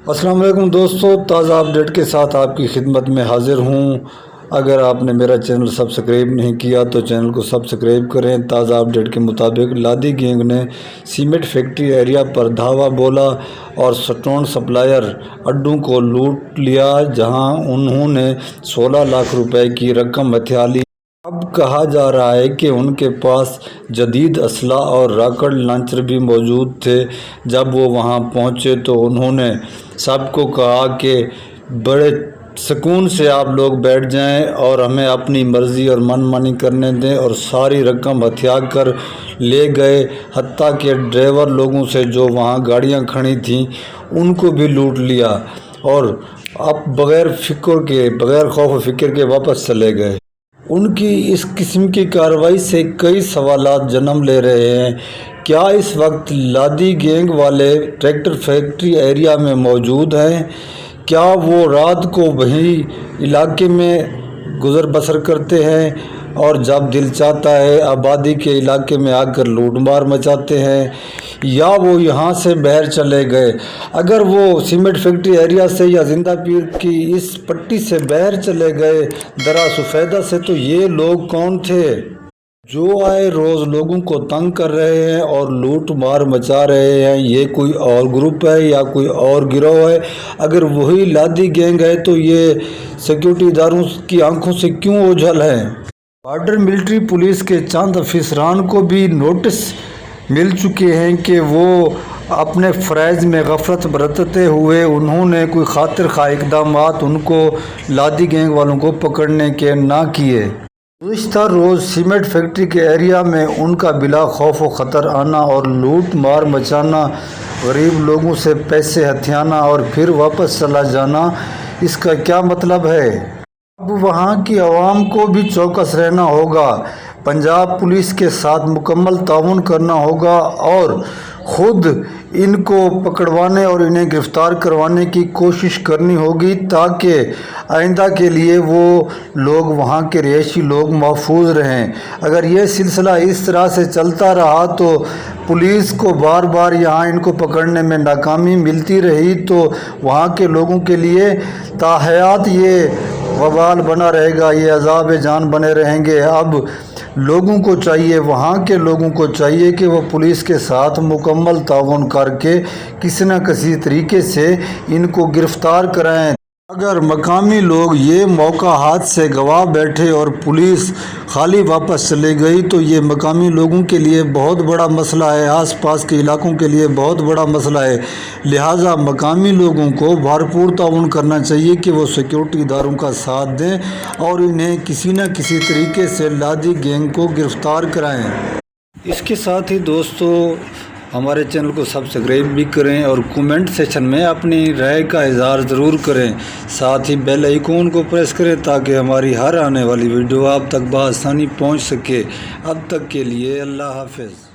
السلام علیکم دوستو، تازہ اپڈیٹ کے ساتھ آپ کی خدمت میں حاضر ہوں۔ اگر آپ نے میرا چینل سبسکرائب نہیں کیا تو چینل کو سبسکرائب کریں۔ تازہ اپڈیٹ کے مطابق لادی گینگ نے سیمنٹ فیکٹری ایریا پر دھاوا بولا اور سٹون سپلائر اڈوں کو لوٹ لیا، جہاں انہوں نے 16 لاکھ روپے کی رقم ہتھیا لی۔ اب کہا جا رہا ہے کہ ان کے پاس جدید اسلحہ اور راکٹ لانچر بھی موجود تھے۔ جب وہ وہاں پہنچے تو انہوں نے سب کو کہا کہ بڑے سکون سے آپ لوگ بیٹھ جائیں اور ہمیں اپنی مرضی اور من مانی کرنے دیں، اور ساری رقم ہتھیا کر لے گئے، حتیٰ کہ ڈرائیور لوگوں سے جو وہاں گاڑیاں کھڑی تھیں ان کو بھی لوٹ لیا، اور اب بغیر خوف و فکر کے واپس چلے گئے۔ ان کی اس قسم کی کارروائی سے کئی سوالات جنم لے رہے ہیں۔ کیا اس وقت لادی گینگ والے ٹریکٹر فیکٹری ایریا میں موجود ہیں؟ کیا وہ رات کو وہی علاقے میں گزر بسر کرتے ہیں اور جب دل چاہتا ہے آبادی کے علاقے میں آ کر لوٹ مار مچاتے ہیں، یا وہ یہاں سے باہر چلے گئے؟ اگر وہ سیمنٹ فیکٹری ایریا سے یا زندہ پیر کی اس پٹی سے باہر چلے گئے درا سفیدہ سے، تو یہ لوگ کون تھے جو آئے روز لوگوں کو تنگ کر رہے ہیں اور لوٹ مار مچا رہے ہیں؟ یہ کوئی اور گروپ ہے یا کوئی اور گروہ ہے؟ اگر وہی لادی گینگ ہے تو یہ سیکیورٹی اداروں کی آنکھوں سے کیوں اوجھل ہے؟ بارڈر ملٹری پولیس کے چند افسران کو بھی نوٹس مل چکے ہیں کہ وہ اپنے فرائض میں غفلت برتتے ہوئے انہوں نے کوئی خاطر خواہ اقدامات ان کو لادی گینگ والوں کو پکڑنے کے نہ کیے۔ گزشتہ روز سیمنٹ فیکٹری کے ایریا میں ان کا بلا خوف و خطر آنا اور لوٹ مار مچانا، غریب لوگوں سے پیسے ہتھیانا اور پھر واپس چلا جانا، اس کا کیا مطلب ہے؟ اب وہاں کی عوام کو بھی چوکس رہنا ہوگا، پنجاب پولیس کے ساتھ مکمل تعاون کرنا ہوگا اور خود ان کو پکڑوانے اور انہیں گرفتار کروانے کی کوشش کرنی ہوگی، تاکہ آئندہ کے لیے وہ لوگ، وہاں کے رہائشی لوگ محفوظ رہیں۔ اگر یہ سلسلہ اس طرح سے چلتا رہا تو پولیس کو بار بار یہاں ان کو پکڑنے میں ناکامی ملتی رہی تو وہاں کے لوگوں کے لیے تاحیات یہ وبال بنا رہے گا، یہ عذاب جان بنے رہیں گے۔ اب لوگوں کو چاہیے، وہاں کے لوگوں کو چاہیے کہ وہ پولیس کے ساتھ مکمل تعاون کر کے کسی نہ کسی طریقے سے ان کو گرفتار کرائیں۔ اگر مقامی لوگ یہ موقع ہاتھ سے گنوا بیٹھے اور پولیس خالی واپس چلے گئی تو یہ مقامی لوگوں کے لیے بہت بڑا مسئلہ ہے، آس پاس کے علاقوں کے لیے بہت بڑا مسئلہ ہے۔ لہٰذا مقامی لوگوں کو بھرپور تعاون کرنا چاہیے کہ وہ سیکیورٹی اداروں کا ساتھ دیں اور انہیں کسی نہ کسی طریقے سے لادی گینگ کو گرفتار کرائیں۔ اس کے ساتھ ہی دوستو، ہمارے چینل کو سبسکرائب بھی کریں اور کومنٹ سیکشن میں اپنی رائے کا اظہار ضرور کریں۔ ساتھ ہی بیل آئیکن کو پریس کریں تاکہ ہماری ہر آنے والی ویڈیو آپ تک بآسانی پہنچ سکے۔ اب تک کے لیے اللہ حافظ۔